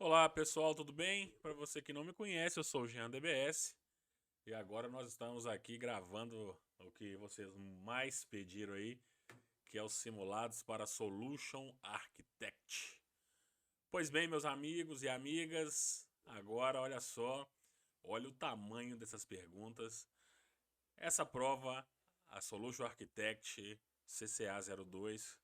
Olá pessoal, tudo bem? Para você que não me conhece, eu sou o Jean DBS e agora nós estamos aqui gravando o que vocês mais pediram aí, que é os simulados para Solution Architect. Pois bem, meus amigos e amigas, agora olha só, olha o tamanho dessas perguntas. Essa prova, a Solution Architect CCA02,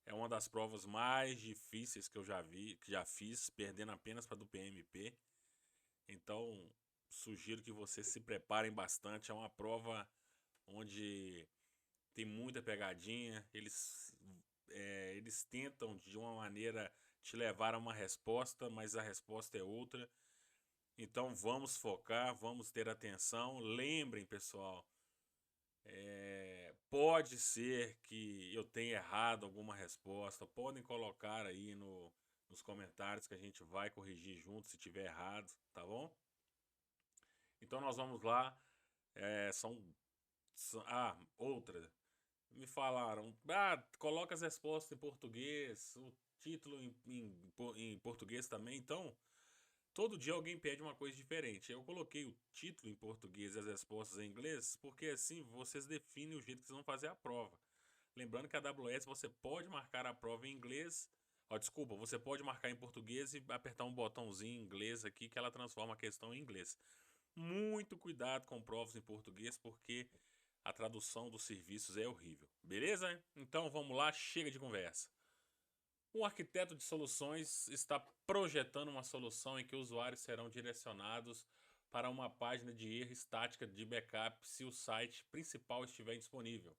é uma das provas mais difíceis que eu já vi, que já fiz, perdendo apenas para do PMP. Então, sugiro que vocês se preparem bastante. É uma prova onde tem muita pegadinha. Eles tentam de uma maneira te levar a uma resposta, mas a resposta é outra. Então, vamos focar, vamos ter atenção. Lembrem, pessoal, pode ser que eu tenha errado alguma resposta. Podem colocar aí nos comentários que a gente vai corrigir junto se tiver errado, tá bom? Então nós vamos lá. É, outra. Me falaram, coloca as respostas em português, o título em português também. Então, todo dia alguém pede uma coisa diferente. Eu coloquei o título em português e as respostas em inglês, porque assim vocês definem o jeito que vocês vão fazer a prova. Lembrando que a AWS você pode marcar a prova em inglês. Ó, desculpa, você pode marcar em português e apertar um botãozinho em inglês aqui que ela transforma a questão em inglês. Muito cuidado com provas em português, porque a tradução dos serviços é horrível. Beleza? Então vamos lá, chega de conversa. Um arquiteto de soluções está projetando uma solução em que usuários serão direcionados para uma página de erro estática de backup se o site principal estiver disponível.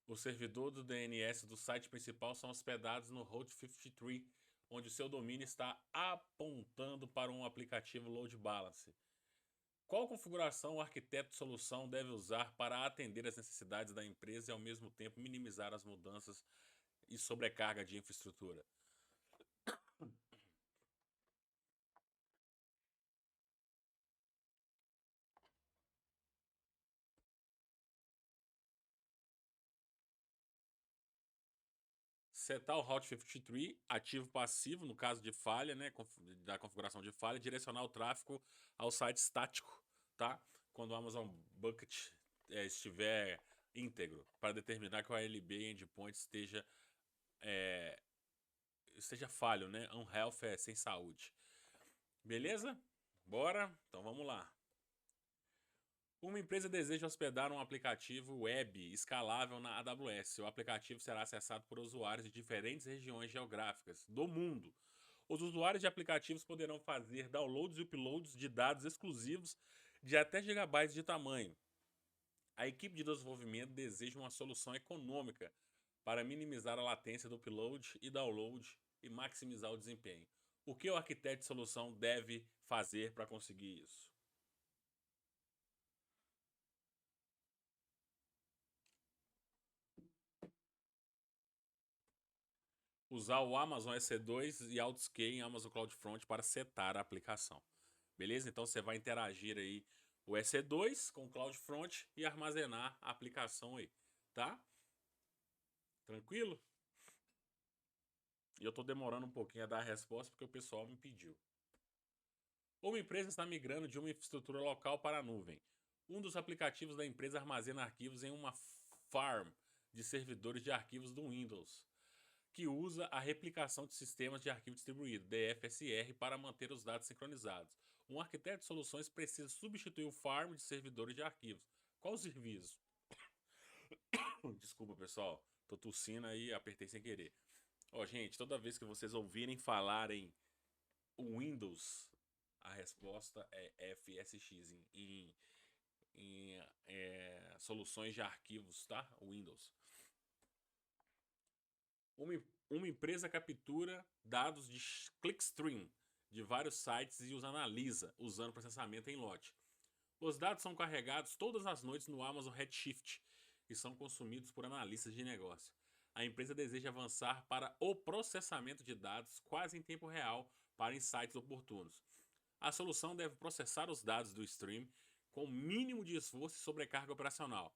O servidor do DNS do site principal são hospedados no Route 53, onde o seu domínio está apontando para um aplicativo load balance. Qual configuração o arquiteto de solução deve usar para atender às necessidades da empresa e ao mesmo tempo minimizar as mudanças e sobrecarga de infraestrutura? Setar o Route 53, ativo passivo, no caso de falha, né, da configuração de falha, direcionar o tráfego ao site estático, tá? Quando o Amazon Bucket estiver íntegro, para determinar que o ALB endpoint esteja falho, né? Unhealth é sem saúde. Beleza? Bora? Então vamos lá. Uma empresa deseja hospedar um aplicativo web escalável na AWS. O aplicativo será acessado por usuários de diferentes regiões geográficas do mundo. Os usuários de aplicativos poderão fazer downloads e uploads de dados exclusivos de até gigabytes de tamanho. A equipe de desenvolvimento deseja uma solução econômica para minimizar a latência do upload e download e maximizar o desempenho. O que o arquiteto de solução deve fazer para conseguir isso? Usar o Amazon EC2 e AutoScale em Amazon CloudFront para setar a aplicação. Beleza? Então você vai interagir aí o EC2 com o CloudFront e armazenar a aplicação aí, tá? Tranquilo? E eu tô demorando um pouquinho a dar a resposta porque o pessoal me pediu. Uma empresa está migrando de uma infraestrutura local para a nuvem. Um dos aplicativos da empresa armazena arquivos em uma farm de servidores de arquivos do Windows, que usa a replicação de sistemas de arquivo distribuído, DFSR, para manter os dados sincronizados. Um arquiteto de soluções precisa substituir o farm de servidores de arquivos. Qual o serviço? Desculpa, pessoal. Tô tossindo aí, apertei sem querer. Ó, gente, toda vez que vocês ouvirem falarem o Windows, a resposta é FSX em soluções de arquivos, tá? Windows. Uma empresa captura dados de clickstream de vários sites e os analisa usando processamento em lote. Os dados são carregados todas as noites no Amazon Redshift e são consumidos por analistas de negócio. A empresa deseja avançar para o processamento de dados quase em tempo real para insights oportunos. A solução deve processar os dados do stream com o mínimo de esforço e sobrecarga operacional.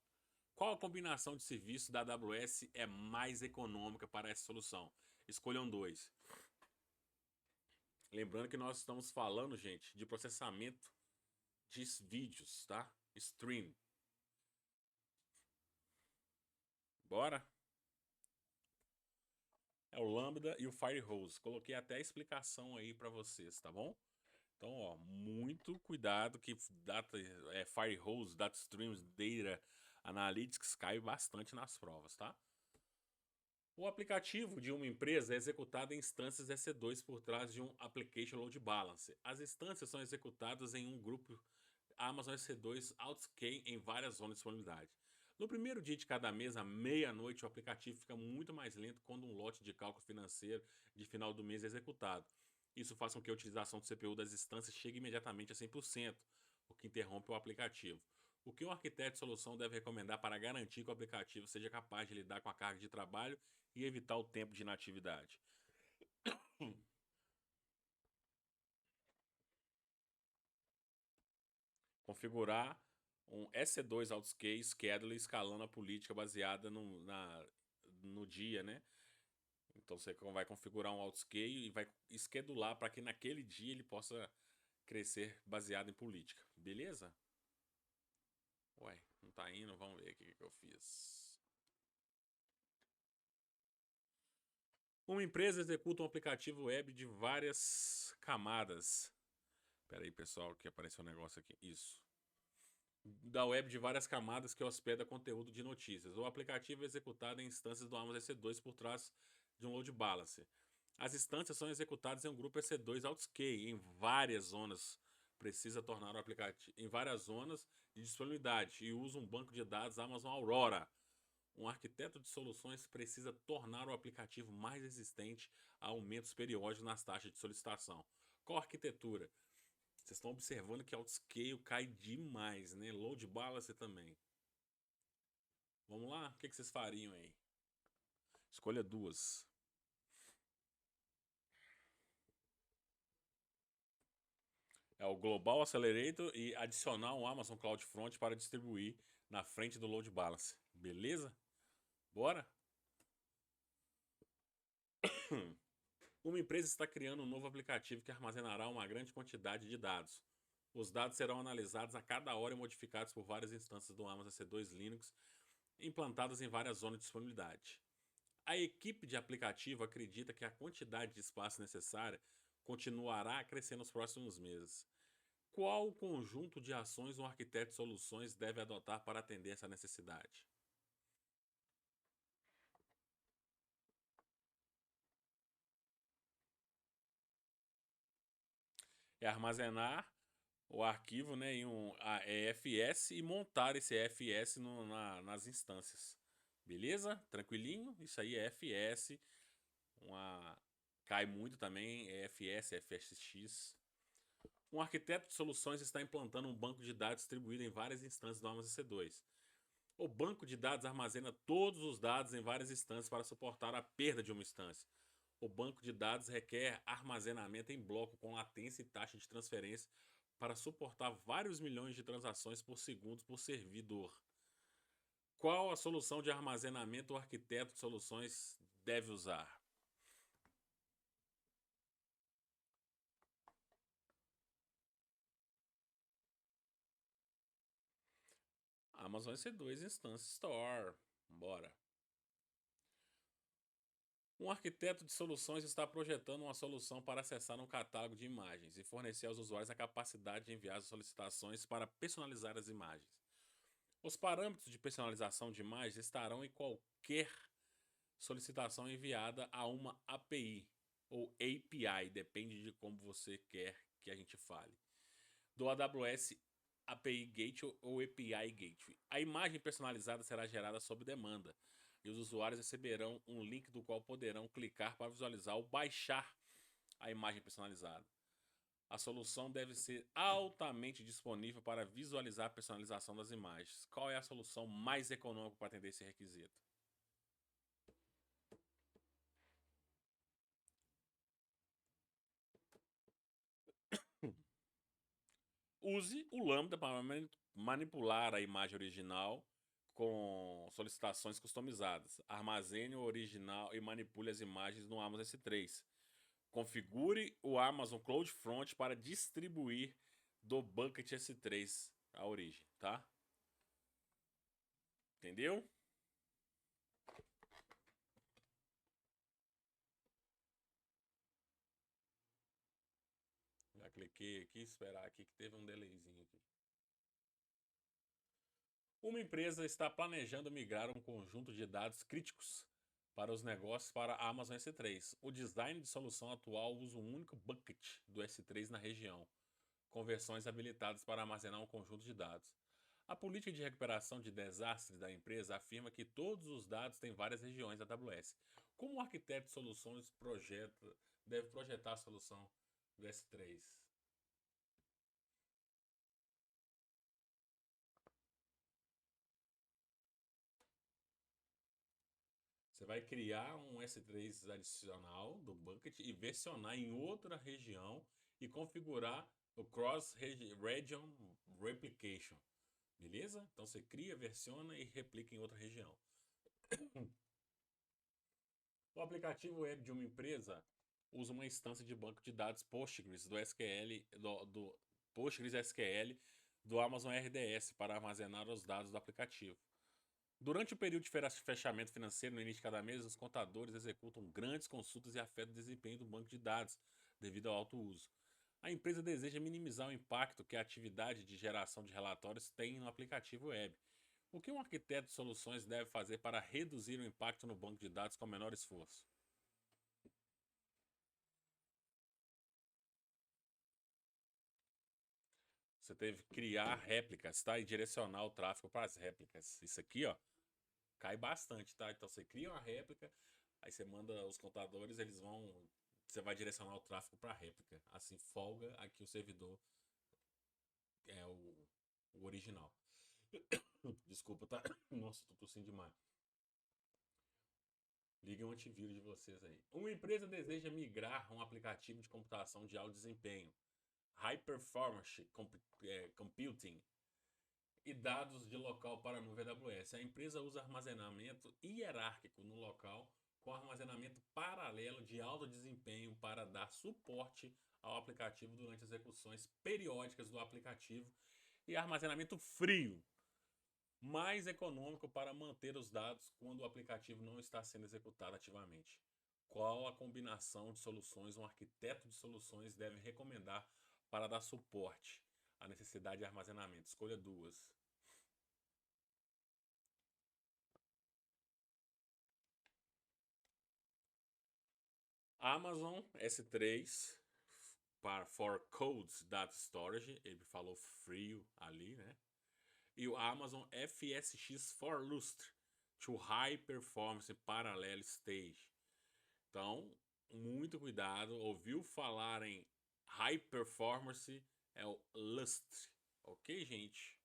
Qual a combinação de serviços da AWS é mais econômica para essa solução? Escolham dois. Lembrando que nós estamos falando, gente, de processamento de vídeos, tá? Stream. Bora? É o Lambda e o Firehose. Coloquei até a explicação aí para vocês, tá bom? Então, ó, muito cuidado que Firehose, Data Streams, Data Analytics cai bastante nas provas, tá? O aplicativo de uma empresa é executado em instâncias EC2 por trás de um Application Load Balancer. As instâncias são executadas em um grupo Amazon EC2 AutoScale em várias zonas de disponibilidade. No primeiro dia de cada mês, à meia-noite, o aplicativo fica muito mais lento quando um lote de cálculo financeiro de final do mês é executado. Isso faz com que a utilização do CPU das instâncias chegue imediatamente a 100%, o que interrompe o aplicativo. O que um arquiteto de solução deve recomendar para garantir que o aplicativo seja capaz de lidar com a carga de trabalho e evitar o tempo de inatividade? Configurar um EC2 AutoScale Scheduler escalando a política baseada no dia, né? Então você vai configurar um AutoScale e vai schedular para que naquele dia ele possa crescer baseado em política, beleza? Ué, não tá indo, vamos ver aqui o que eu fiz. Uma empresa executa um aplicativo web de várias camadas. Espera aí, pessoal, que apareceu um negócio aqui. Isso. Da web de várias camadas que hospeda conteúdo de notícias. O aplicativo é executado em instâncias do Amazon EC2 por trás de um load balancer. As instâncias são executadas em um grupo EC2 AutoScale em várias zonas. Precisa tornar o aplicativo em várias zonas de disponibilidade e usa um banco de dados Amazon Aurora. Um arquiteto de soluções precisa tornar o aplicativo mais resistente a aumentos periódicos nas taxas de solicitação. Qual arquitetura? Vocês estão observando que AutoScale cai demais, né? Load Balancer também. Vamos lá? O que vocês fariam aí? Escolha duas. É o Global Accelerator e adicionar um Amazon CloudFront para distribuir na frente do Load Balancer. Beleza? Bora? Uma empresa está criando um novo aplicativo que armazenará uma grande quantidade de dados. Os dados serão analisados a cada hora e modificados por várias instâncias do Amazon EC2 Linux implantadas em várias zonas de disponibilidade. A equipe de aplicativo acredita que a quantidade de espaço necessária continuará a crescer nos próximos meses. Qual o conjunto de ações um arquiteto de soluções deve adotar para atender essa necessidade? É armazenar o arquivo, né, em um EFS e montar esse EFS nas instâncias. Beleza? Tranquilinho? Isso aí é EFS. Cai muito também, EFS, FSX. Um arquiteto de soluções está implantando um banco de dados distribuído em várias instâncias do Amazon EC2. O banco de dados armazena todos os dados em várias instâncias para suportar a perda de uma instância. O banco de dados requer armazenamento em bloco com latência e taxa de transferência para suportar vários milhões de transações por segundo por servidor. Qual a solução de armazenamento o arquiteto de soluções deve usar? Amazon EC2 Instance Store. Bora. Um arquiteto de soluções está projetando uma solução para acessar um catálogo de imagens e fornecer aos usuários a capacidade de enviar solicitações para personalizar as imagens. Os parâmetros de personalização de imagens estarão em qualquer solicitação enviada a uma API ou API, depende de como você quer que a gente fale, do AWS API Gateway ou API Gateway. A imagem personalizada será gerada sob demanda e os usuários receberão um link do qual poderão clicar para visualizar ou baixar a imagem personalizada. A solução deve ser altamente disponível para visualizar a personalização das imagens. Qual é a solução mais econômica para atender esse requisito? Use o Lambda para manipular a imagem original com solicitações customizadas. Armazene o original e manipule as imagens no Amazon S3 Configure o Amazon CloudFront para distribuir do Bucket S3 a origem, tá? Entendeu? Já cliquei aqui, esperar aqui que teve um delayzinho aqui. Uma empresa está planejando migrar um conjunto de dados críticos para os negócios para a Amazon S3. O design de solução atual usa um único bucket do S3 na região, com versões habilitadas para armazenar um conjunto de dados. A política de recuperação de desastres da empresa afirma que todos os dados têm várias regiões da AWS. Como o arquiteto de soluções deve projetar a solução do S3? Você vai criar um S3 adicional do bucket e versionar em outra região e configurar o Cross-Region Replication. Beleza? Então você cria, versiona e replica em outra região. O aplicativo web de uma empresa usa uma instância de banco de dados Postgres do SQL do Postgres SQL do Amazon RDS para armazenar os dados do aplicativo. Durante o período de fechamento financeiro no início de cada mês, os contadores executam grandes consultas e afetam o desempenho do banco de dados devido ao alto uso. A empresa deseja minimizar o impacto que a atividade de geração de relatórios tem no aplicativo web. O que um arquiteto de soluções deve fazer para reduzir o impacto no banco de dados com menor esforço? Você deve criar réplicas, tá? E direcionar o tráfego para as réplicas. Isso aqui, ó, cai bastante, tá? Então você cria uma réplica, aí você manda os contadores, eles vão. Você vai direcionar o tráfego para a réplica. Assim folga aqui o servidor é o original. Desculpa, tá? Nossa, tô tossindo demais. Liguem o antivírus de vocês aí. Uma empresa deseja migrar um aplicativo de computação de alto desempenho, High Performance Computing, e dados de local para a nuvem AWS. A empresa usa armazenamento hierárquico no local com armazenamento paralelo de alto desempenho para dar suporte ao aplicativo durante execuções periódicas do aplicativo e armazenamento frio, mais econômico para manter os dados quando o aplicativo não está sendo executado ativamente. Qual a combinação de soluções um arquiteto de soluções deve recomendar para dar suporte à necessidade de armazenamento? Escolha duas. Amazon S3 para for Codes Data Storage, ele falou frio ali, né? E o Amazon FSX for Lustre to High Performance Parallel Stage. Então, muito cuidado. Ouviu falar em High Performance é o Lustre, ok, gente?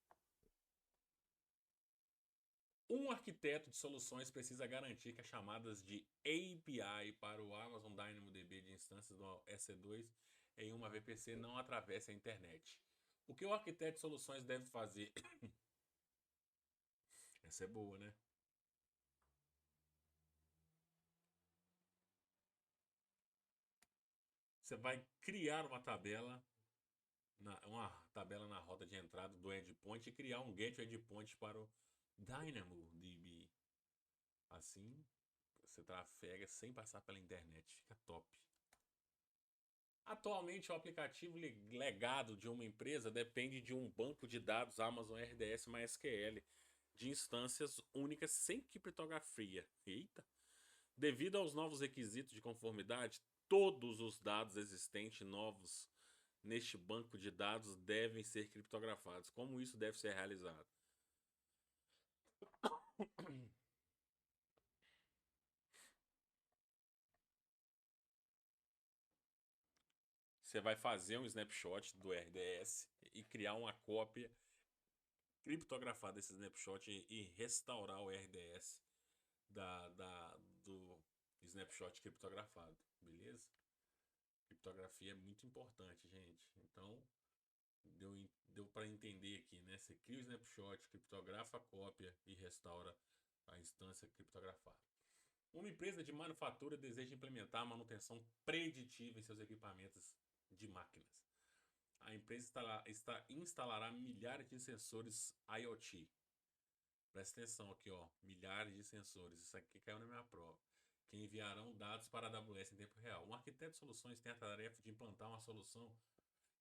Um arquiteto de soluções precisa garantir que as chamadas de API para o Amazon DynamoDB de instâncias do EC2 em uma VPC não atravessem a internet. O que o arquiteto de soluções deve fazer? Essa é boa, né? Você vai criar uma tabela na rota de entrada do endpoint e criar um gateway endpoint para o DynamoDB. Assim, você trafega sem passar pela internet. Fica top. Atualmente, o aplicativo legado de uma empresa depende de um banco de dados Amazon RDS MySQL de instâncias únicas sem criptografia. Eita! Devido aos novos requisitos de conformidade, todos os dados existentes novos neste banco de dados devem ser criptografados. Como isso deve ser realizado? Você vai fazer um snapshot do RDS e criar uma cópia criptografada desse snapshot e restaurar o RDS do snapshot criptografado, beleza? Criptografia é muito importante, gente. Então, deu para entender aqui, né? Você cria o snapshot, criptografa a cópia e restaura a instância criptografada. Uma empresa de manufatura deseja implementar a manutenção preditiva em seus equipamentos de máquinas. A empresa instalará milhares de sensores IoT. Presta atenção aqui, ó. Milhares de sensores. Isso aqui caiu na minha prova. Que enviarão dados para a AWS em tempo real. Um arquiteto de soluções tem a tarefa de implantar uma solução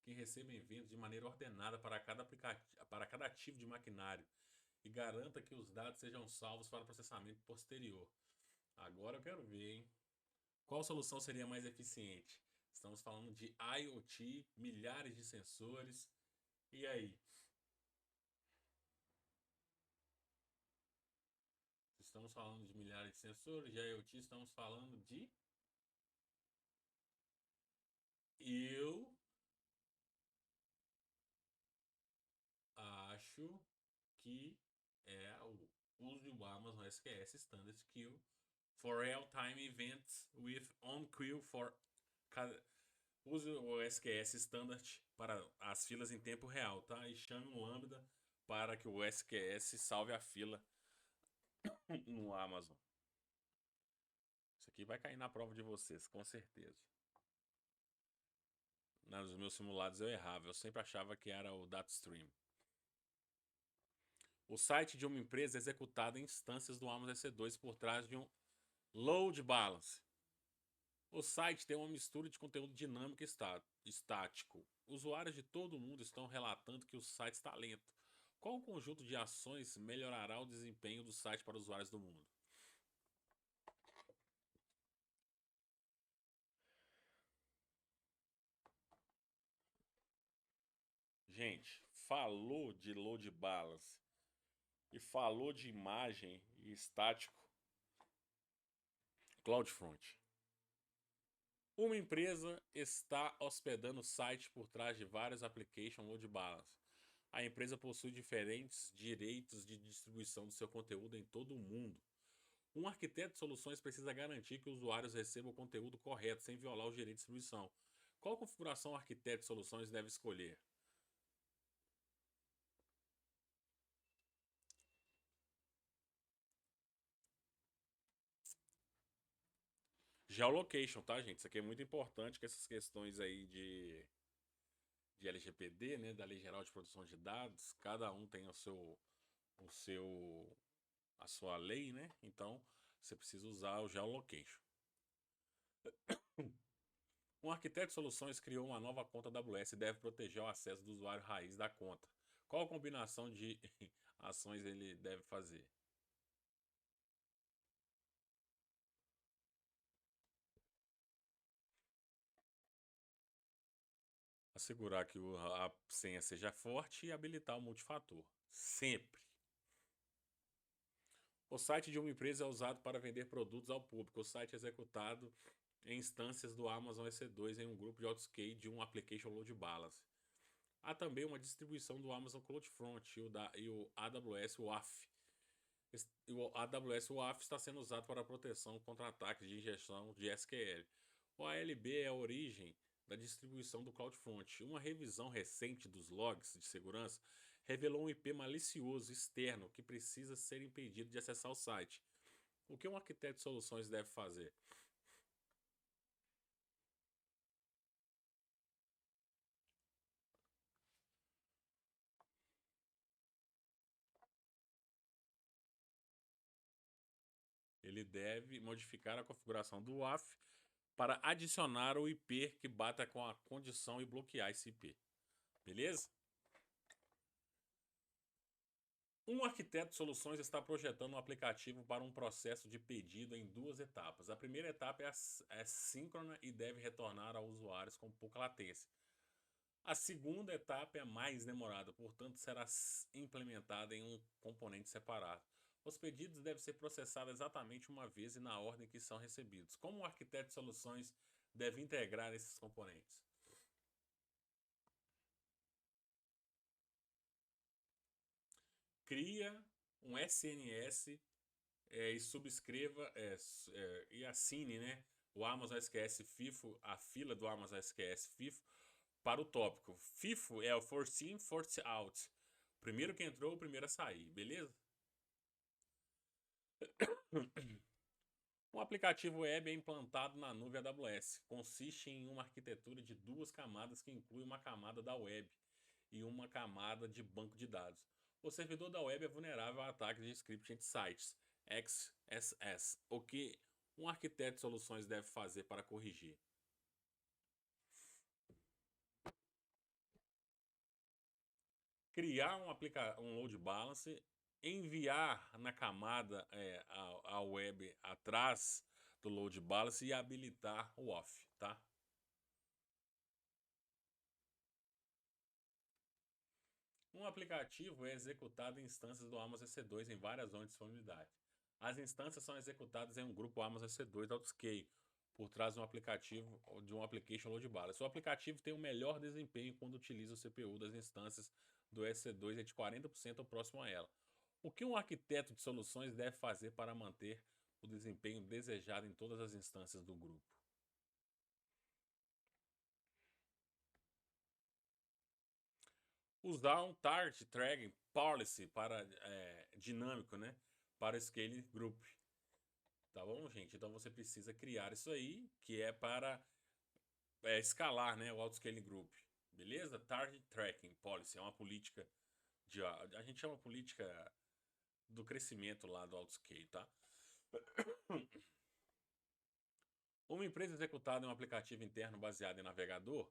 que receba eventos de maneira ordenada para cada ativo de maquinário e garanta que os dados sejam salvos para processamento posterior. Agora eu quero ver, hein? Qual solução seria mais eficiente? Estamos falando de IoT, milhares de sensores. E aí? Estamos falando de milhares de sensores, de IoT, estamos falando de. Eu acho que é o uso do Amazon SQS Standard Queue for real-time events with on-queue for. Use o SQS Standard para as filas em tempo real, tá? E chame um Lambda para que o SQS salve a fila no Amazon. Isso aqui vai cair na prova de vocês, com certeza. Nos meus simulados eu errava, eu sempre achava que era o DataStream. O site de uma empresa é executado em instâncias do Amazon EC2 por trás de um load balance. O site tem uma mistura de conteúdo dinâmico e estático. Usuários de todo mundo estão relatando que o site está lento. Qual conjunto de ações melhorará o desempenho do site para usuários do mundo? Gente, falou de load balance e falou de imagem e estático, CloudFront. Uma empresa está hospedando o site por trás de vários application load balance. A empresa possui diferentes direitos de distribuição do seu conteúdo em todo o mundo. Um arquiteto de soluções precisa garantir que os usuários recebam o conteúdo correto sem violar os direitos de distribuição. Qual configuração o arquiteto de soluções deve escolher? Geolocation, tá, gente? Isso aqui é muito importante, que essas questões aí de LGPD, né, da Lei Geral de Proteção de Dados, cada um tem a sua lei, né? Então, você precisa usar o geolocation. Um arquiteto de soluções criou uma nova conta AWS e deve proteger o acesso do usuário raiz da conta. Qual combinação de ações ele deve fazer? Assegurar que a senha seja forte e habilitar o multifator. Sempre. O site de uma empresa é usado para vender produtos ao público. O site é executado em instâncias do Amazon EC2 em um grupo de autoscale de um application load balance. Há também uma distribuição do Amazon CloudFront e o AWS WAF. O AWS WAF está sendo usado para proteção contra ataques de injeção de SQL. O ALB é a origem da distribuição do CloudFront. Uma revisão recente dos logs de segurança revelou um IP malicioso externo que precisa ser impedido de acessar o site. O que um arquiteto de soluções deve fazer? Ele deve modificar a configuração do WAF para adicionar o IP que bata com a condição e bloquear esse IP. Beleza? Um arquiteto de soluções está projetando um aplicativo para um processo de pedido em duas etapas. A primeira etapa é síncrona e deve retornar a usuários com pouca latência. A segunda etapa é mais demorada, portanto, será implementada em um componente separado. Os pedidos devem ser processados exatamente uma vez e na ordem que são recebidos. Como o arquiteto de soluções deve integrar esses componentes? Cria um SNS e subscreva e assine, né, o Amazon SQS FIFO, a fila do Amazon SQS FIFO, para o tópico. FIFO é o First In, First Out. Primeiro que entrou, o primeiro a sair, beleza? Um aplicativo web é implantado na nuvem AWS. Consiste em uma arquitetura de duas camadas que inclui uma camada da web e uma camada de banco de dados. O servidor da web é vulnerável a ataques de script anti-sites, XSS. O que um arquiteto de soluções deve fazer para corrigir? Criar um load balance, enviar na camada a web atrás do load balance e habilitar o off, tá? Um aplicativo é executado em instâncias do Amazon EC2 em várias zonas de disponibilidade. As instâncias são executadas em um grupo Amazon EC2 AutoScale, por trás de um aplicativo de um application load balance. O aplicativo tem um melhor desempenho quando utiliza o CPU das instâncias do EC2 é de 40% ou próximo a ela. O que um arquiteto de soluções deve fazer para manter o desempenho desejado em todas as instâncias do grupo? Usar um target tracking policy para dinâmico, né? Para scale group. Tá bom, gente? Então você precisa criar isso aí, que é para escalar, né? O autoscaling group. Beleza? Target tracking policy é uma política a gente chama política do crescimento lá do autoscale, tá? Uma empresa executada em um aplicativo interno baseado em navegador,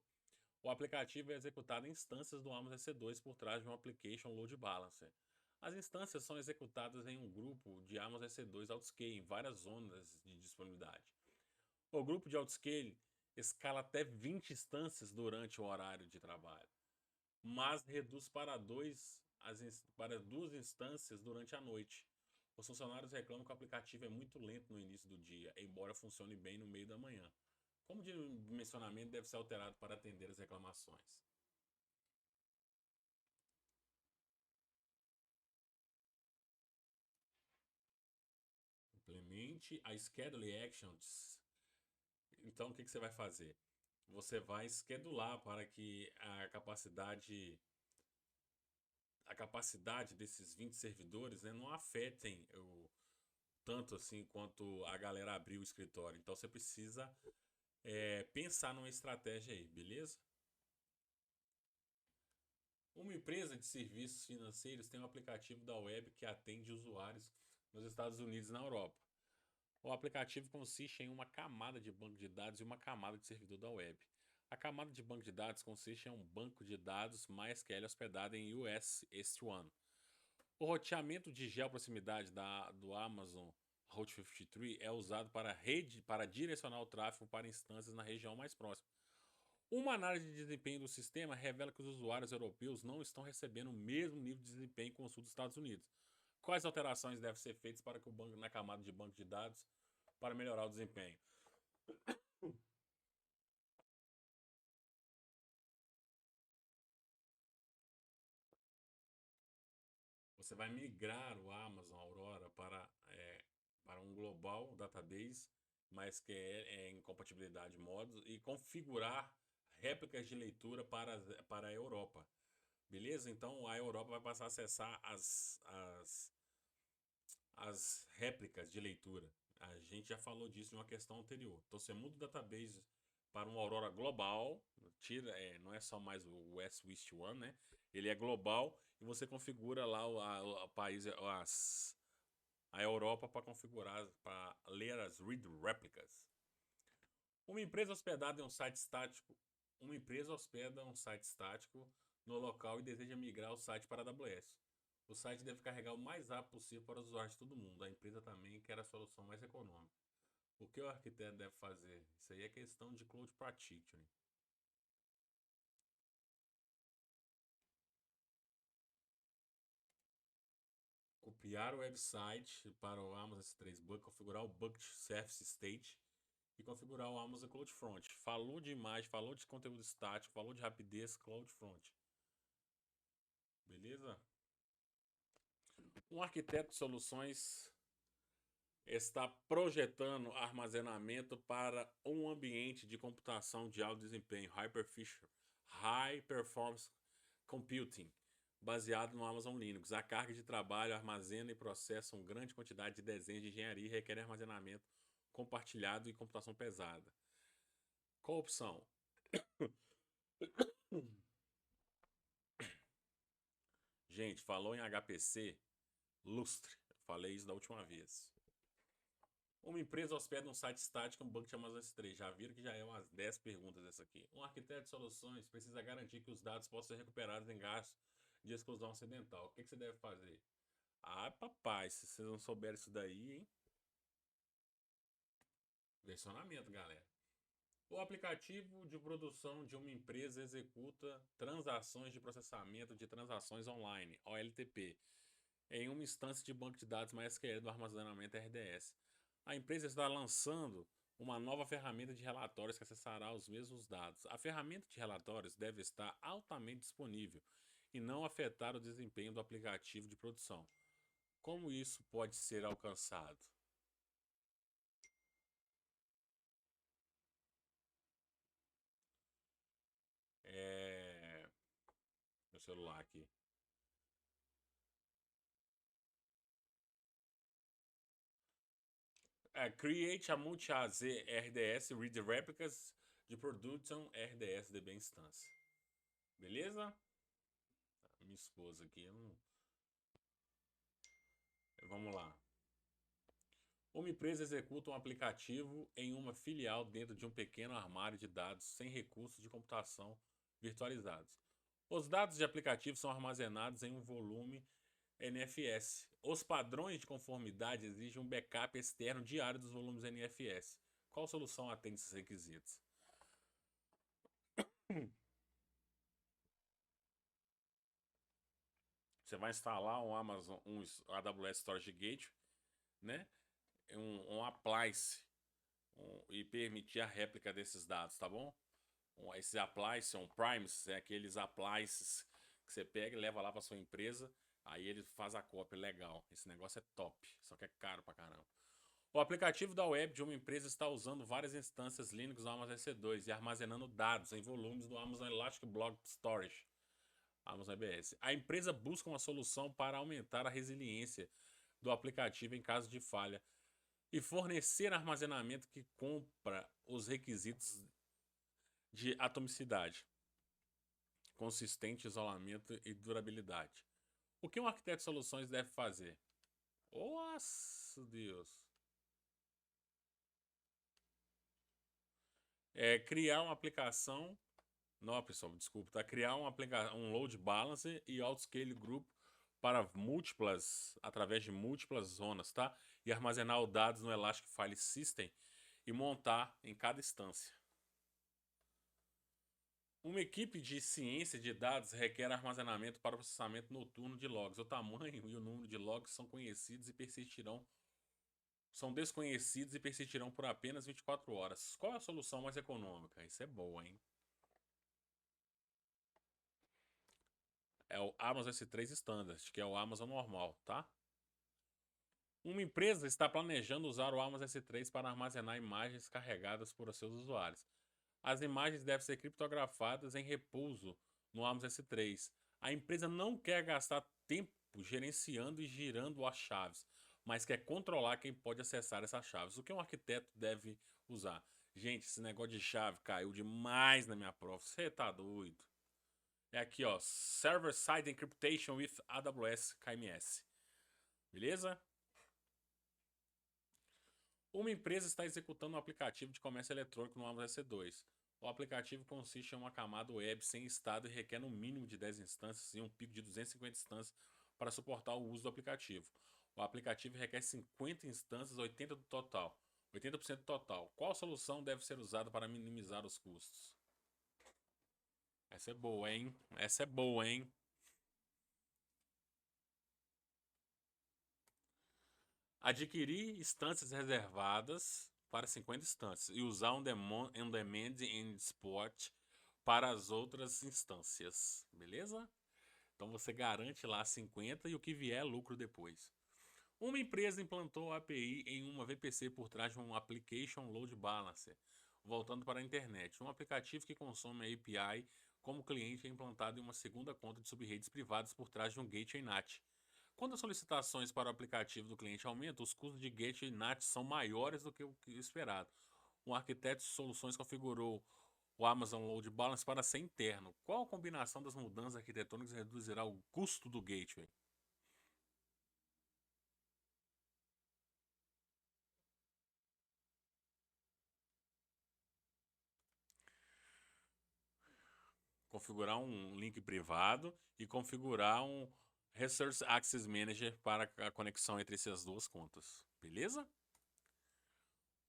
o aplicativo é executado em instâncias do Amazon EC2 por trás de um application load balancer. As instâncias são executadas em um grupo de Amazon EC2 Autoscale em várias zonas de disponibilidade. O grupo de Autoscale escala até 20 instâncias durante o horário de trabalho, mas reduz para duas instâncias durante a noite. Os funcionários reclamam que o aplicativo é muito lento no início do dia, embora funcione bem no meio da manhã. Como o dimensionamento deve ser alterado para atender as reclamações? Implemente a Schedule Actions. Então, o que você vai fazer? Você vai schedular para que a capacidade desses 20 servidores, né, não afetem tanto assim quanto a galera abrir o escritório. Então você precisa pensar numa estratégia aí, beleza? Uma empresa de serviços financeiros tem um aplicativo da web que atende usuários nos Estados Unidos e na Europa. O aplicativo consiste em uma camada de banco de dados e uma camada de servidor da web. A camada de banco de dados consiste em um banco de dados MySQL hospedado em US East-1. O roteamento de geoproximidade do Amazon Route 53 é usado para direcionar o tráfego para instâncias na região mais próxima. Uma análise de desempenho do sistema revela que os usuários europeus não estão recebendo o mesmo nível de desempenho com o sul dos Estados Unidos. Quais alterações devem ser feitas para que o banco na camada de banco de dados para melhorar o desempenho? Você vai migrar o Amazon Aurora para um global database, mas que em compatibilidade modos, e configurar réplicas de leitura para a Europa. Beleza? Então a Europa vai passar a acessar as réplicas de leitura. A gente já falou disso em uma questão anterior. Então você muda o database para um Aurora global, não é só mais o West West One, né? Ele é global e você configura lá o país, a Europa para configurar, para ler as read réplicas. Uma empresa hospedada em um site estático, uma empresa hospeda um site estático no local e deseja migrar o site para a AWS. O site deve carregar o mais rápido possível para os usuários de todo mundo. A empresa também quer a solução mais econômica. O que o arquiteto deve fazer? Isso aí é questão de Cloud Practitioner. Copiar o website para o Amazon S3 Bucket, configurar o Bucket Service State e configurar o Amazon CloudFront. Falou de imagem, falou de conteúdo estático, falou de rapidez, CloudFront. Beleza? Um arquiteto de soluções está projetando armazenamento para um ambiente de computação de alto desempenho, High Performance Computing, baseado no Amazon Linux. A carga de trabalho armazena e processa uma grande quantidade de desenhos de engenharia e requer armazenamento compartilhado e computação pesada. Qual a opção? Gente, falou em HPC, lustre. Eu falei isso da última vez. Uma empresa hospeda um site estático, um banco de Amazon S3. Já viram que já é umas 10 perguntas essa aqui. Um arquiteto de soluções precisa garantir que os dados possam ser recuperados em caso de exclusão acidental. O que você deve fazer? Ah, papai, se vocês não souberem isso daí, hein? Versionamento, galera. O aplicativo de produção de uma empresa executa transações de processamento de transações online, OLTP, em uma instância de banco de dados MySQL do armazenamento RDS. A empresa está lançando uma nova ferramenta de relatórios que acessará os mesmos dados. A ferramenta de relatórios deve estar altamente disponível e não afetar o desempenho do aplicativo de produção. Como isso pode ser alcançado? Meu celular aqui. Create a multi-AZ RDS read replicas de production RDS DB instância. Beleza? Minha esposa aqui, vamos lá. Uma empresa executa um aplicativo em uma filial dentro de um pequeno armário de dados sem recursos de computação virtualizados. Os dados de aplicativo são armazenados em um volume NFS. Os padrões de conformidade exigem um backup externo diário dos volumes NFS. Qual solução atende esses requisitos? Você vai instalar um Amazon, um AWS Storage Gateway, né? Um appliance e permitir a réplica desses dados, tá bom? Esses appliances são primes, é aqueles appliances que você pega e leva lá para sua empresa, aí ele faz a cópia, legal. Esse negócio é top, só que é caro pra caramba. O aplicativo da web de uma empresa está usando várias instâncias Linux do Amazon EC2 e armazenando dados em volumes do Amazon Elastic Block Storage, Amazon EBS. A empresa busca uma solução para aumentar a resiliência do aplicativo em caso de falha e fornecer armazenamento que cumpra os requisitos de atomicidade, consistente, isolamento e durabilidade. O que um arquiteto de soluções deve fazer? Nossa, Deus! Criar uma aplicação. Não, pessoal, desculpa, tá? Criar um load balancer e autoscale group para múltiplas, através de múltiplas zonas, tá? E armazenar os dados no Elastic File System e montar em cada instância. Uma equipe de ciência de dados requer armazenamento para processamento noturno de logs. O tamanho e o número de logs são conhecidos e persistirão. São desconhecidos e persistirão por apenas 24 horas. Qual é a solução mais econômica? Isso é boa, hein? É o Amazon S3 Standard, que é o Amazon normal, tá? Uma empresa está planejando usar o Amazon S3 para armazenar imagens carregadas por seus usuários. As imagens devem ser criptografadas em repouso no Amazon S3. A empresa não quer gastar tempo gerenciando e girando as chaves, mas quer controlar quem pode acessar essas chaves. O que um arquiteto deve usar? Gente, esse negócio de chave caiu demais na minha prova. Você tá doido? É aqui, ó, Server Side Encryptation with AWS KMS. Beleza? Uma empresa está executando um aplicativo de comércio eletrônico no Amazon EC2. O aplicativo consiste em uma camada web sem estado e requer no mínimo de 10 instâncias e um pico de 250 instâncias para suportar o uso do aplicativo. O aplicativo requer 50 instâncias, 80% do total. 80% do total. Qual solução deve ser usada para minimizar os custos? Essa é boa, hein? Essa é boa, hein? Adquirir instâncias reservadas para 50 instâncias e usar um demand and spot para as outras instâncias, beleza? Então você garante lá 50 e o que vier é lucro depois. Uma empresa implantou a API em uma VPC por trás de um Application Load Balancer, voltando para a internet. Um aplicativo que consome a API como cliente é implantado em uma segunda conta de subredes privadas por trás de um gateway NAT. Quando as solicitações para o aplicativo do cliente aumentam, os custos de gateway NAT são maiores do que o esperado. Um arquiteto de soluções configurou o Amazon Load Balance para ser interno. Qual a combinação das mudanças arquitetônicas reduzirá o custo do gateway? Configurar um link privado e configurar um Resource Access Manager para a conexão entre essas duas contas. Beleza?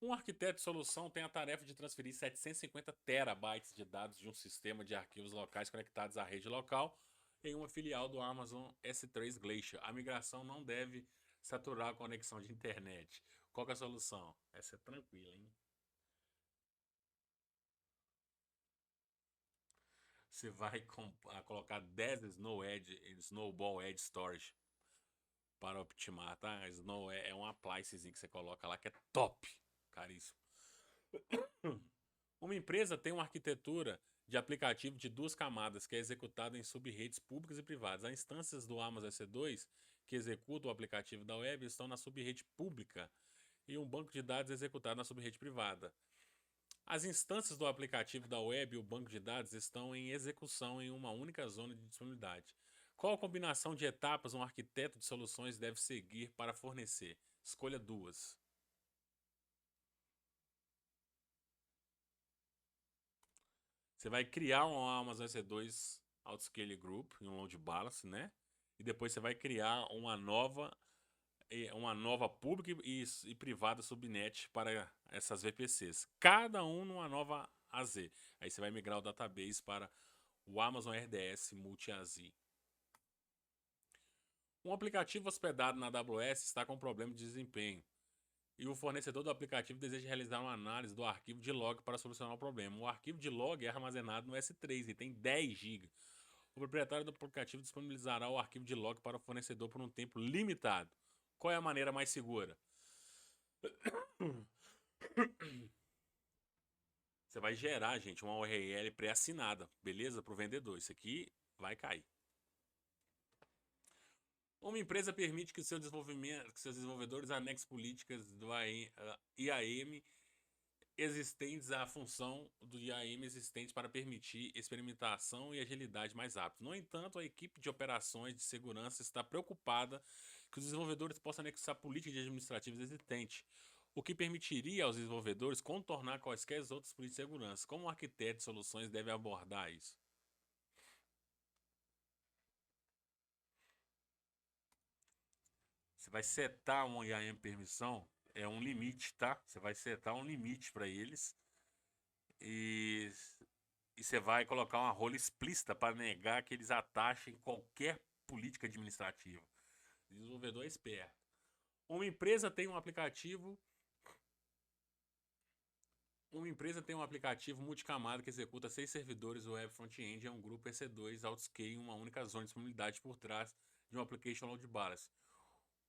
Um arquiteto de solução tem a tarefa de transferir 750 terabytes de dados de um sistema de arquivos locais conectados à rede local em uma filial do Amazon S3 Glacier. A migração não deve saturar a conexão de internet. Qual que é a solução? Essa é tranquila, hein? Você vai colocar 10 Snowball Edge Storage para optimar, tá? Snow é um appliancezinho que você coloca lá que é top, caríssimo. Uma empresa tem uma arquitetura de aplicativo de duas camadas que é executada em sub-redes públicas e privadas. As instâncias do Amazon EC2 que executam o aplicativo da web estão na sub-rede pública e um banco de dados executado na sub-rede privada. As instâncias do aplicativo da web e o banco de dados estão em execução em uma única zona de disponibilidade. Qual a combinação de etapas um arquiteto de soluções deve seguir para fornecer? Escolha duas. Você vai criar um Amazon EC2 Autoscale Group, um load balance, né? E depois você vai criar uma nova pública e privada subnet para essas VPCs. Cada um numa nova AZ. Aí você vai migrar o database para o Amazon RDS Multi-AZ. Um aplicativo hospedado na AWS está com problema de desempenho e o fornecedor do aplicativo deseja realizar uma análise do arquivo de log para solucionar o problema. O arquivo de log é armazenado no S3 e tem 10 GB. O proprietário do aplicativo disponibilizará o arquivo de log para o fornecedor por um tempo limitado. Qual é a maneira mais segura? Você vai gerar, gente, uma URL pré-assinada, beleza? Para o vendedor. Isso aqui vai cair. Uma empresa permite que seus desenvolvedores anexem políticas do IAM existentes à função do IAM existente para permitir experimentação e agilidade mais rápidas. No entanto, a equipe de operações de segurança está preocupada que os desenvolvedores possam anexar políticas administrativas existentes, o que permitiria aos desenvolvedores contornar quaisquer outras políticas de segurança. Como o arquiteto de soluções deve abordar isso? Você vai setar um IAM permissão, é um limite, tá? Você vai setar um limite para eles e, e você vai colocar uma rola explícita para negar que eles atachem qualquer política administrativa. O desenvolvedor é esperto. Uma empresa tem um aplicativo Uma empresa tem um aplicativo multicamada que executa 6 servidores web front-end e é um grupo EC2 Autoscale em uma única zona de disponibilidade por trás de um application load balance.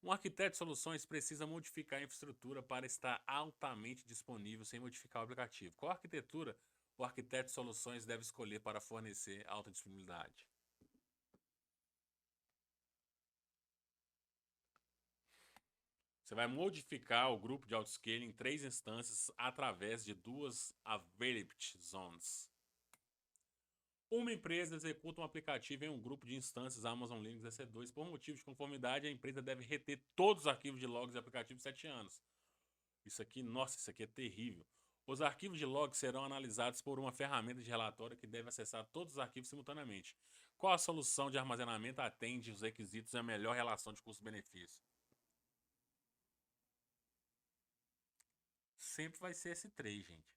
Um arquiteto de soluções precisa modificar a infraestrutura para estar altamente disponível sem modificar o aplicativo. Qual arquitetura o arquiteto de soluções deve escolher para fornecer alta disponibilidade? Você vai modificar o grupo de autoscale em 3 instâncias através de duas availability zones. Uma empresa executa um aplicativo em um grupo de instâncias Amazon Linux EC2. Por motivo de conformidade, a empresa deve reter todos os arquivos de logs de aplicativo 7 anos. Isso aqui, nossa, isso aqui é terrível. Os arquivos de logs serão analisados por uma ferramenta de relatório que deve acessar todos os arquivos simultaneamente. Qual a solução de armazenamento atende os requisitos e a melhor relação de custo-benefício? Sempre vai ser S3, gente.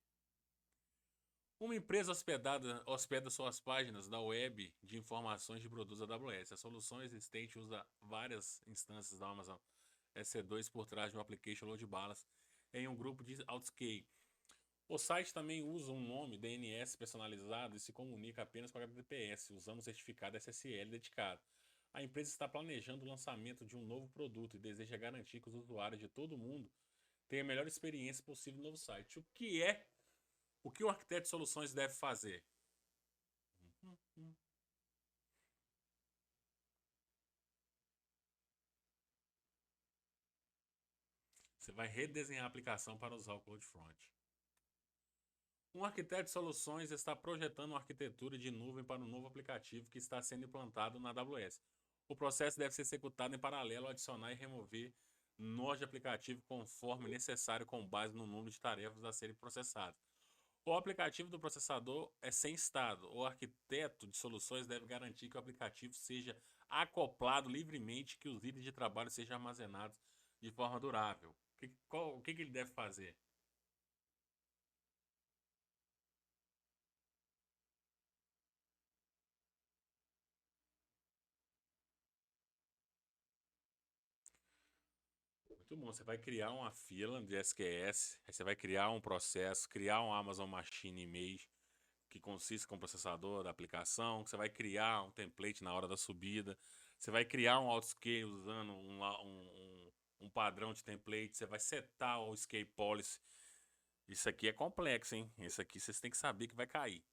Uma empresa hospeda suas páginas da web de informações de produtos AWS. A solução existente usa várias instâncias da Amazon EC2 por trás de um application load balance em um grupo de autoscale. O site também usa um nome DNS personalizado e se comunica apenas com HTTPS, usando um certificado SSL dedicado. A empresa está planejando o lançamento de um novo produto e deseja garantir que os usuários de todo o mundo tenham a melhor experiência possível no novo site. O que o arquiteto de soluções deve fazer? Você vai redesenhar a aplicação para usar o CloudFront. Um arquiteto de soluções está projetando uma arquitetura de nuvem para um novo aplicativo que está sendo implantado na AWS. O processo deve ser executado em paralelo, adicionar e remover nós de aplicativo conforme necessário com base no número de tarefas a serem processadas. O aplicativo do processador é sem estado. O arquiteto de soluções deve garantir que o aplicativo seja acoplado livremente e que os itens de trabalho sejam armazenados de forma durável. O que ele deve fazer? Muito bom. Você vai criar uma fila de SQS, aí você vai criar um processo, criar um Amazon Machine Image que consiste com o processador da aplicação, você vai criar um template na hora da subida, você vai criar um autoscale usando um padrão de template, você vai setar o scale policy. Isso aqui é complexo, hein? Isso aqui vocês têm que saber que vai cair.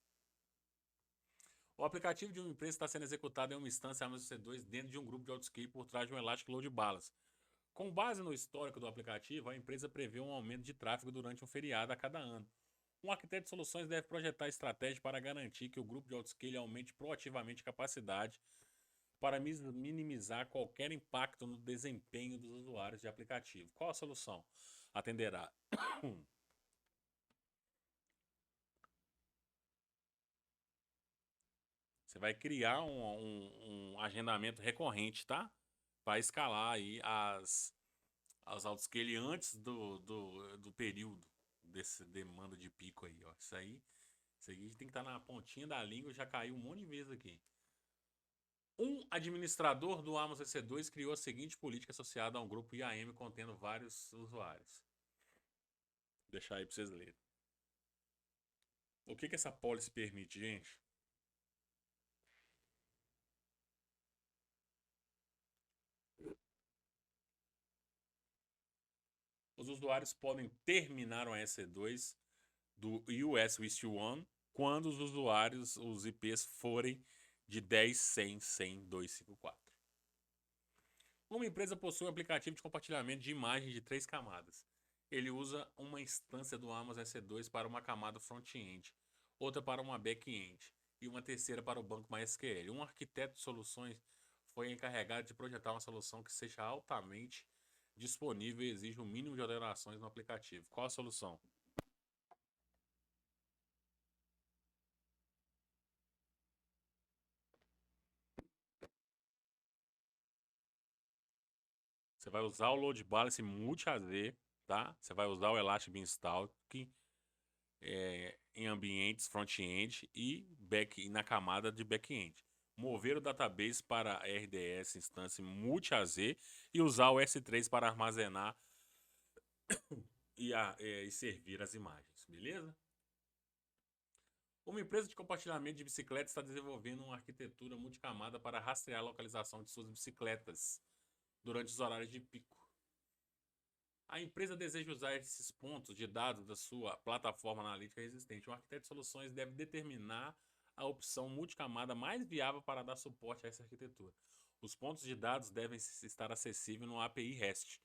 O aplicativo de uma empresa está sendo executado em uma instância Amazon EC2 dentro de um grupo de autoscale por trás de um Elastic Load Balance. Com base no histórico do aplicativo, a empresa prevê um aumento de tráfego durante um feriado a cada ano. Um arquiteto de soluções deve projetar estratégias para garantir que o grupo de autoscale aumente proativamente a capacidade para minimizar qualquer impacto no desempenho dos usuários de aplicativo. Qual a solução? Atenderá. Você vai criar um agendamento recorrente, tá? Para escalar aí as autoscale antes do período desse demanda de pico aí, ó. Isso aí tem que estar na pontinha da língua, já caiu um monte de vezes aqui. Um administrador do Amazon EC2 criou a seguinte política associada a um grupo IAM contendo vários usuários. Vou deixar aí para vocês lerem. O que essa policy permite, gente? Os usuários podem terminar o EC2 do US Wist 1 quando os usuários, os IPs forem de 10, 100, 100, 254. Uma empresa possui um aplicativo de compartilhamento de imagens de 3 camadas. Ele usa uma instância do Amazon EC2 para uma camada front-end, outra para uma back-end e uma terceira para o banco MySQL. Um arquiteto de soluções foi encarregado de projetar uma solução que seja altamente disponível e exija o mínimo de alterações no aplicativo. Qual a solução? Você vai usar o load balance multi-AZ, tá? Você vai usar o Elastic Beanstalk em ambientes front-end e na camada de back-end. Mover o database para RDS instância multi-AZ e usar o S3 para armazenar e servir as imagens, beleza? Uma empresa de compartilhamento de bicicletas está desenvolvendo uma arquitetura multicamada para rastrear a localização de suas bicicletas durante os horários de pico. A empresa deseja usar esses pontos de dados da sua plataforma analítica existente. Um arquiteto de soluções deve determinar a opção multicamada mais viável para dar suporte a essa arquitetura. Os pontos de dados devem estar acessíveis no API REST.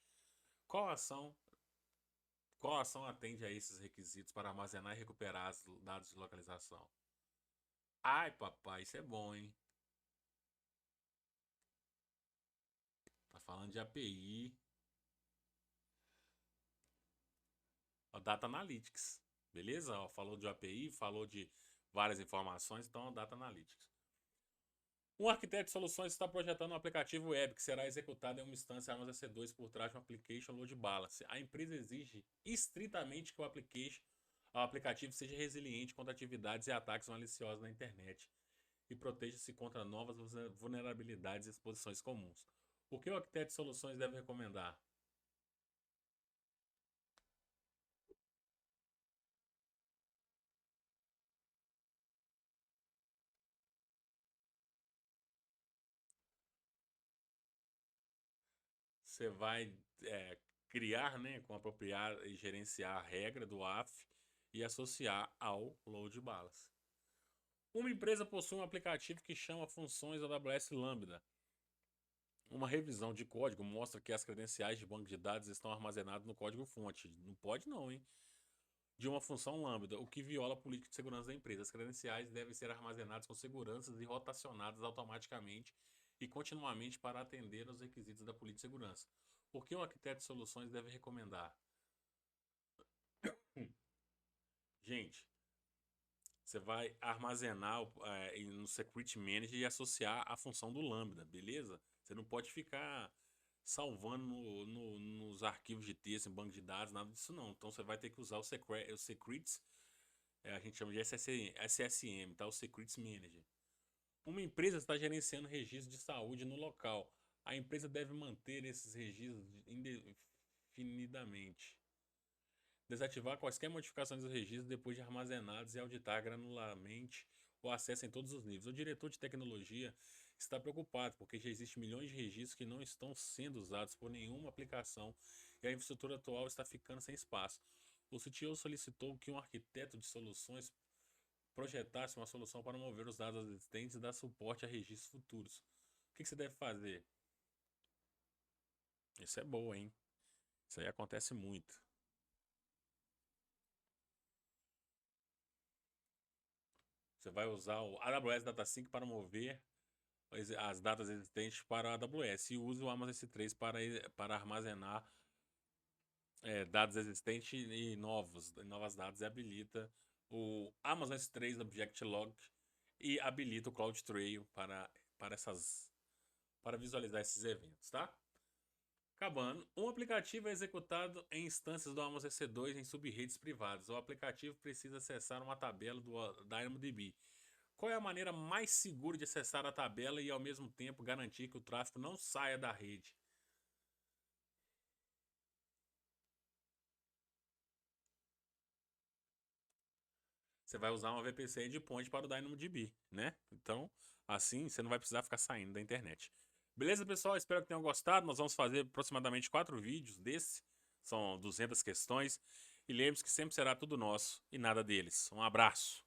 Qual ação, qual ação atende a esses requisitos para armazenar e recuperar os dados de localização? Ai, papai, isso é bom, hein? Tá falando de API. A Data Analytics, beleza? Ó, falou de API, falou de várias informações, então Data Analytics. Um arquiteto de soluções está projetando um aplicativo web que será executado em uma instância Amazon EC2 por trás de um Application Load Balance. A empresa exige estritamente que o aplicativo seja resiliente contra atividades e ataques maliciosos na internet e proteja-se contra novas vulnerabilidades e exposições comuns. O que o arquiteto de soluções deve recomendar? Você vai criar, né, com apropriar e gerenciar a regra do AF e associar ao load balance. Uma empresa possui um aplicativo que chama funções AWS Lambda. Uma revisão de código mostra que as credenciais de banco de dados estão armazenadas no código-fonte. Não pode não, hein? De uma função lambda, o que viola a política de segurança da empresa. As credenciais devem ser armazenadas com segurança e rotacionadas automaticamente e continuamente para atender aos requisitos da política de segurança. Por que um arquiteto de soluções deve recomendar? Gente, você vai armazenar no Security Manager e associar a função do Lambda, beleza? Você não pode ficar salvando nos arquivos de texto, em banco de dados, nada disso não. Então você vai ter que usar o Secrets, a gente chama de SSM, tá? O Secrets Manager. Uma empresa está gerenciando registros de saúde no local. A empresa deve manter esses registros indefinidamente. Desativar quaisquer modificações dos registros depois de armazenados e auditar granularmente o acesso em todos os níveis. O diretor de tecnologia está preocupado porque já existem milhões de registros que não estão sendo usados por nenhuma aplicação e a infraestrutura atual está ficando sem espaço. O CTO solicitou que um arquiteto de soluções projetasse uma solução para mover os dados existentes e dar suporte a registros futuros. O que você deve fazer? Isso é boa, hein? Isso aí acontece muito. Você vai usar o AWS Data Sync para mover as datas existentes para a AWS e use o Amazon S3 para armazenar dados existentes e novas dados e habilita o Amazon S3 Object Log e habilita o CloudTrail para visualizar esses eventos, tá? Acabando, um aplicativo é executado em instâncias do Amazon EC2 em subredes privadas. O aplicativo precisa acessar uma tabela do DynamoDB. Qual é a maneira mais segura de acessar a tabela e ao mesmo tempo garantir que o tráfego não saia da rede? Você vai usar uma VPC endpoint para o DynamoDB, né? Então, assim você não vai precisar ficar saindo da internet. Beleza, pessoal? Espero que tenham gostado. Nós vamos fazer aproximadamente 4 vídeos desse. São 200 questões. E lembre-se que sempre será tudo nosso e nada deles. Um abraço.